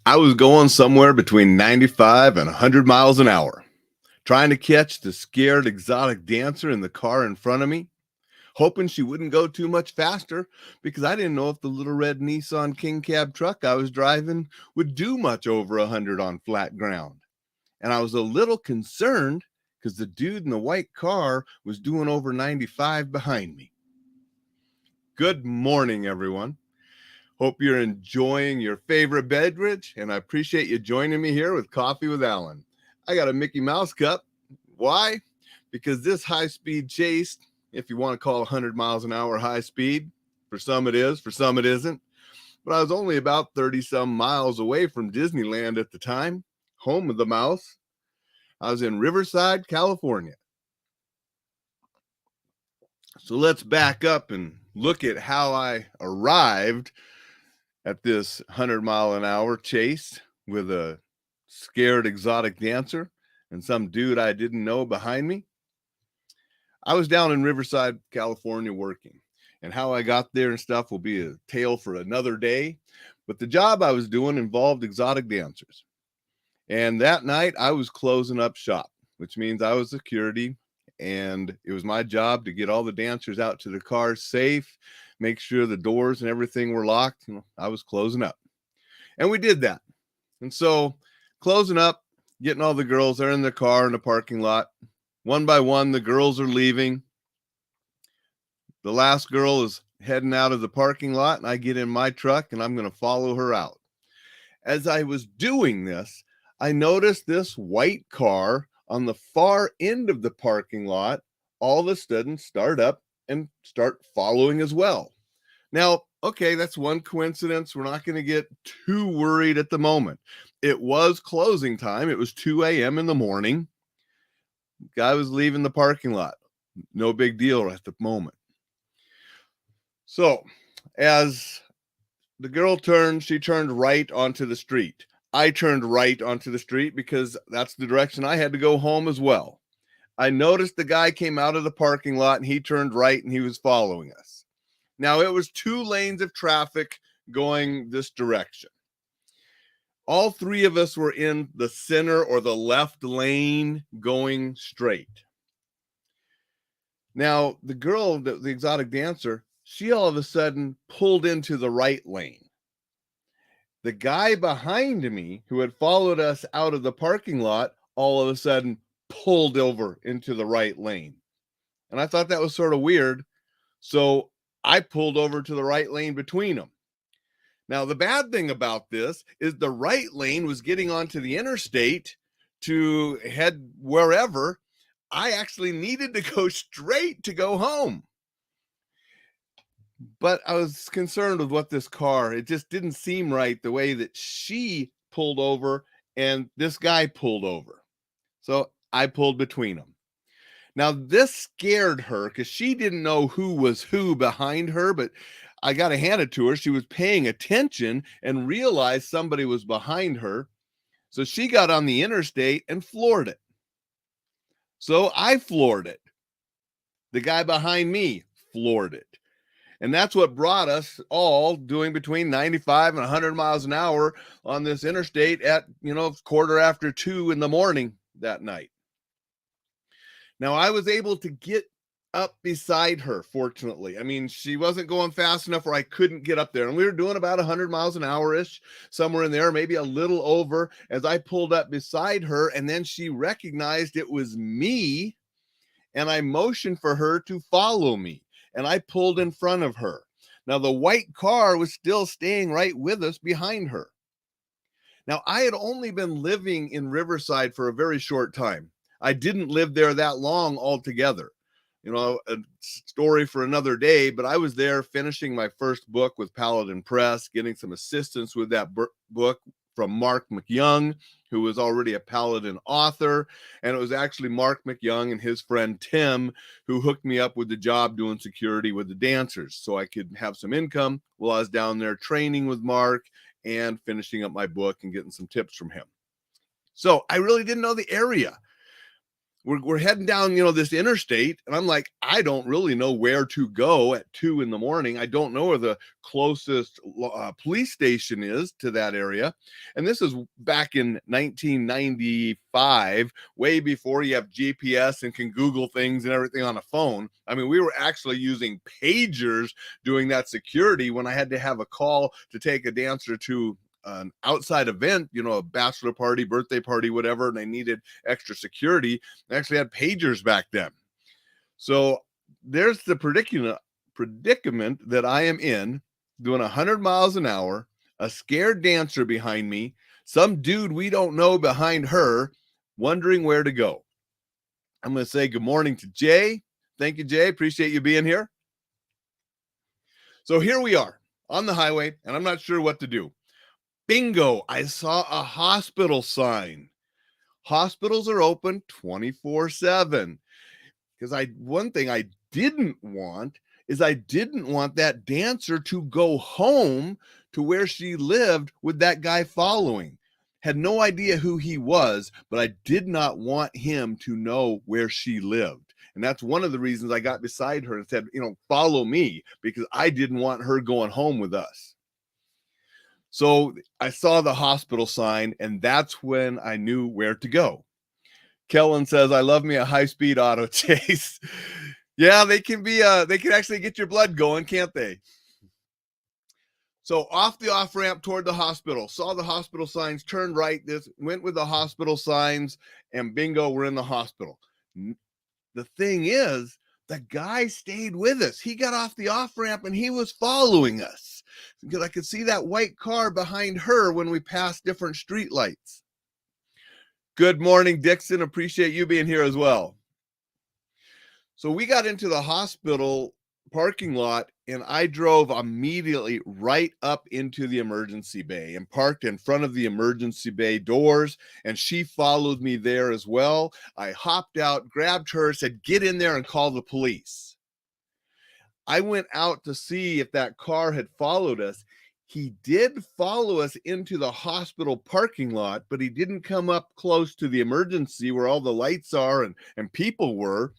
I was going somewhere between 95 and 100 miles an hour, trying to catch the scared exotic dancer in the car in front of me, hoping she wouldn't go too much faster because I didn't know if the little red Nissan King Cab truck I was driving would do much over 100 on flat ground. And I was a little concerned because the dude in the white car was doing over 95 behind me. Good morning, everyone. Hope you're enjoying your favorite beverage, and I appreciate you joining me here with Coffee with Alain. I got a Mickey Mouse cup. Why? Because this high-speed chase, if you want to call 100 miles an hour high speed, for some it is, for some it isn't, but I was only about 30-some miles away from Disneyland at the time, home of the mouse. I was in Riverside, California. So let's back up and look at how I arrived at this 100-mile-an-hour chase with a scared exotic dancer and some dude I didn't know behind me. I was down in Riverside, California working, and how I got there and stuff will be a tale for another day. But the job I was doing involved exotic dancers. And that night I was closing up shop, which means I was security, and it was my job to get all the dancers out to the cars safe, make sure the doors and everything were locked. I was closing up. And we did that. And so closing up, getting all the girls, they're in the car in the parking lot. One by one, the girls are leaving. The last girl is heading out of the parking lot, and I get in my truck and I'm going to follow her out. As I was doing this, I noticed this white car on the far end of the parking lot all of a sudden start up and start following as well. Now, okay, that's one coincidence. We're not going to get too worried at the moment. It was closing time. It was 2 a.m. in the morning. Guy was leaving the parking lot. No big deal at the moment. So as the girl turned, she turned right onto the street. I turned right onto the street because that's the direction I had to go home as well. I noticed the guy came out of the parking lot and he turned right and he was following us. Now, it was 2 lanes of traffic going this direction. All 3 of us were in the center or the left lane going straight. Now, the girl, the exotic dancer, she all of a sudden pulled into the right lane. The guy behind me who had followed us out of the parking lot all of a sudden pulled over into the right lane. And I thought that was sort of weird. So I pulled over to the right lane between them. Now, the bad thing about this is the right lane was getting onto the interstate to head wherever. I actually needed to go straight to go home. But I was concerned with what this car, it just didn't seem right the way that she pulled over and this guy pulled over. So I pulled between them. Now, this scared her because she didn't know who was who behind her, but I got to hand it to her. She was paying attention and realized somebody was behind her. So she got on the interstate and floored it. So I floored it. The guy behind me floored it. And that's what brought us all doing between 95 and 100 miles an hour on this interstate at, 2:15 in the morning that night. Now, I was able to get up beside her, fortunately. I mean, she wasn't going fast enough where I couldn't get up there. And we were doing about 100 miles an hour-ish, somewhere in there, maybe a little over, as I pulled up beside her. And then she recognized it was me, and I motioned for her to follow me. And I pulled in front of her. Now, the white car was still staying right with us behind her. Now, I had only been living in Riverside for a very short time. I didn't live there that long altogether. A story for another day, but I was there finishing my first book with Paladin Press, getting some assistance with that book from Mark McYoung, who was already a Paladin author. And it was actually Mark McYoung and his friend Tim who hooked me up with the job doing security with the dancers so I could have some income while I was down there training with Mark and finishing up my book and getting some tips from him. So I really didn't know the area. we're heading down, this interstate, and I'm like, I don't really know where to go at 2 in the morning. I don't know where the closest police station is to that area. And this is back in 1995, way before you have GPS and can Google things and everything on a phone. I mean, we were actually using pagers doing that security when I had to have a call to take a dancer to an outside event, a bachelor party, birthday party, whatever, and they needed extra security. They actually had pagers back then. So there's the predicament that I am in, doing 100 miles an hour, a scared dancer behind me, some dude we don't know behind her, wondering where to go. I'm going to say good morning to Jay. Thank you, Jay. Appreciate you being here. So here we are on the highway, and I'm not sure what to do. Bingo, I saw a hospital sign. Hospitals are open 24/7. Because one thing I didn't want that dancer to go home to where she lived with that guy following. Had no idea who he was, but I did not want him to know where she lived. And that's one of the reasons I got beside her and said, follow me, because I didn't want her going home with us. So I saw the hospital sign, and that's when I knew where to go. Kellen says, I love me a high-speed auto chase. Yeah, they can actually get your blood going, can't they? So off the off-ramp toward the hospital, saw the hospital signs, turned right, went with the hospital signs, and bingo, we're in the hospital. The thing is, the guy stayed with us. He got off the off-ramp and he was following us, because I could see that white car behind her when we passed different street lights. Good morning, Dixon. Appreciate you being here as well. So we got into the hospital parking lot, and I drove immediately right up into the emergency bay and parked in front of the emergency bay doors, and she followed me there as well. I hopped out, grabbed her, said, get in there and call the police. I went out to see if that car had followed us. He did follow us into the hospital parking lot, but he didn't come up close to the emergency where all the lights are and people were.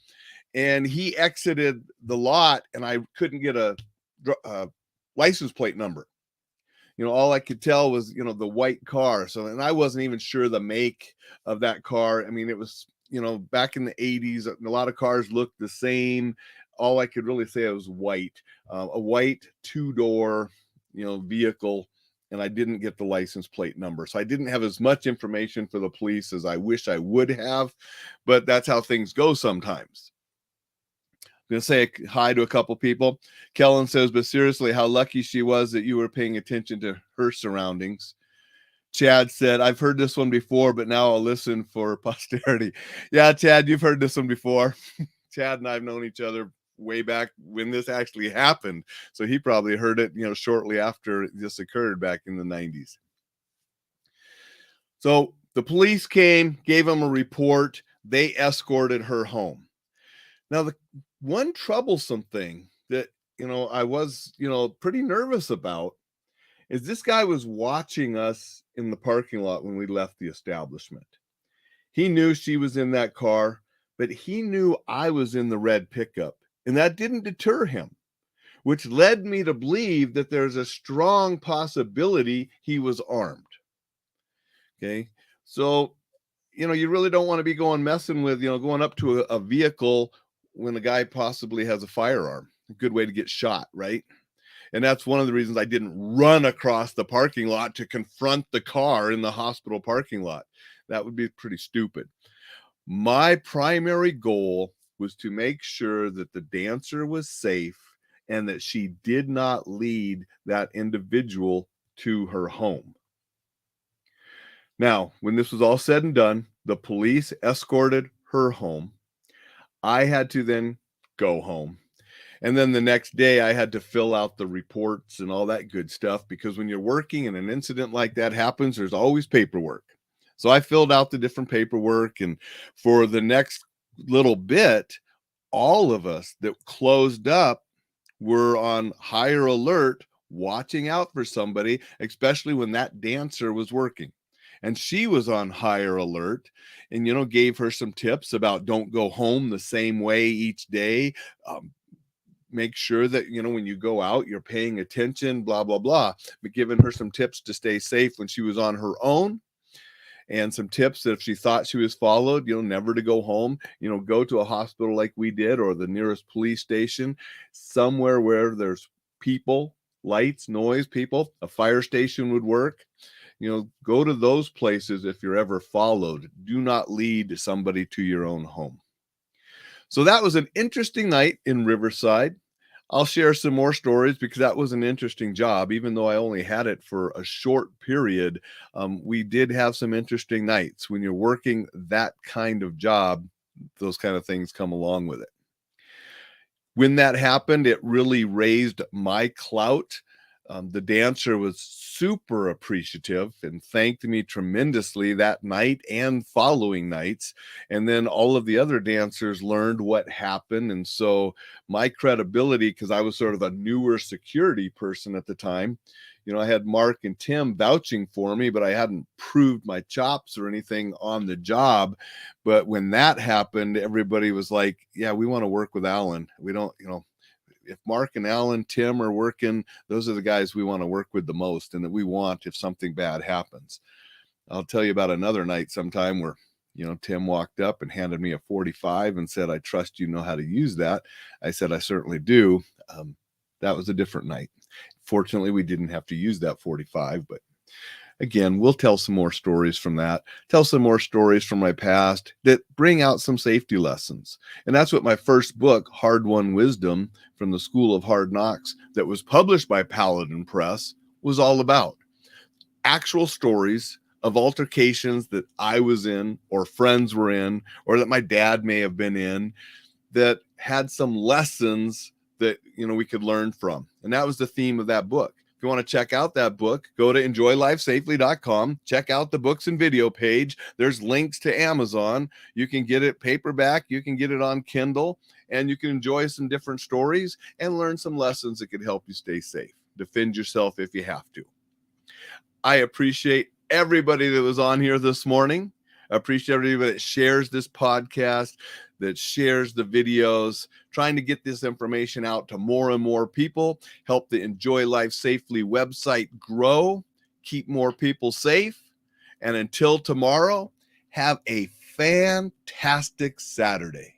And he exited the lot, and I couldn't get a license plate number. All I could tell was, the white car. So, and I wasn't even sure the make of that car. I mean, it was, back in the 80s, a lot of cars looked the same. All I could really say it was white, a white 2-door, vehicle. And I didn't get the license plate number. So I didn't have as much information for the police as I wish I would have, but that's how things go sometimes. I'm going to say hi to a couple people. Kellen says, but seriously, how lucky she was that you were paying attention to her surroundings. Chad said, I've heard this one before, but now I'll listen for posterity. Yeah, Chad, you've heard this one before. Chad and I have known each other way back when this actually happened. So he probably heard it, shortly after this occurred back in the 90s. So the police came, gave him a report. They escorted her home. Now, the one troublesome thing that, I was, pretty nervous about is this guy was watching us in the parking lot when we left the establishment. He knew she was in that car, but he knew I was in the red pickup, and that didn't deter him, which led me to believe that there's a strong possibility he was armed. Okay. So, you really don't want to be messing with, going up to a vehicle when the guy possibly has a firearm. A good way to get shot, right? And that's one of the reasons I didn't run across the parking lot to confront the car in the hospital parking lot. That would be pretty stupid. My primary goal was to make sure that the dancer was safe and that she did not lead that individual to her home. Now, when this was all said and done, the police escorted her home. I had to then go home. And then the next day I had to fill out the reports and all that good stuff, because when you're working and an incident like that happens, there's always paperwork. So I filled out the different paperwork, and for the next little bit, all of us that closed up were on higher alert, watching out for somebody, especially when that dancer was working. and she was on higher alert, and gave her some tips about don't go home the same way each day. Make sure that when you go out you're paying attention, blah blah blah, but giving her some tips to stay safe when she was on her own, and some tips that if she thought she was followed, never to go home, go to a hospital like we did, or the nearest police station, somewhere where there's people, lights, noise, people. A fire station would work. Go to those places if you're ever followed. Do not lead somebody to your own home. So that was an interesting night in Riverside. I'll share some more stories because that was an interesting job. Even though I only had it for a short period, we did have some interesting nights. When you're working that kind of job, those kind of things come along with it. When that happened, it really raised my clout. The dancer was super appreciative and thanked me tremendously that night and following nights. And then all of the other dancers learned what happened. And so my credibility, because I was sort of a newer security person at the time, I had Mark and Tim vouching for me, but I hadn't proved my chops or anything on the job. But when that happened, everybody was like, yeah, we want to work with Alain. We don't, if Mark and Alain, Tim are working, those are the guys we want to work with the most, and that we want if something bad happens. I'll tell you about another night sometime where, Tim walked up and handed me a 45 and said, I trust you know how to use that. I said, I certainly do. That was a different night. Fortunately, we didn't have to use that 45, but again, we'll tell some more stories from that, tell some more stories from my past that bring out some safety lessons. And that's what my first book, Hard Won Wisdom from the School of Hard Knocks, that was published by Paladin Press, was all about. Actual stories of altercations that I was in, or friends were in, or that my dad may have been in, that had some lessons that we could learn from. And that was the theme of that book. If you want to check out that book, go to enjoylifesafely.com. Check out the books and video page. There's links to Amazon. You can get it paperback. You can get it on Kindle, and you can enjoy some different stories and learn some lessons that could help you stay safe. Defend yourself if you have to. I appreciate everybody that was on here this morning. I appreciate everybody that shares this podcast, that shares the videos, trying to get this information out to more and more people, help the Enjoy Life Safely website grow, keep more people safe. And until tomorrow, have a fantastic Saturday.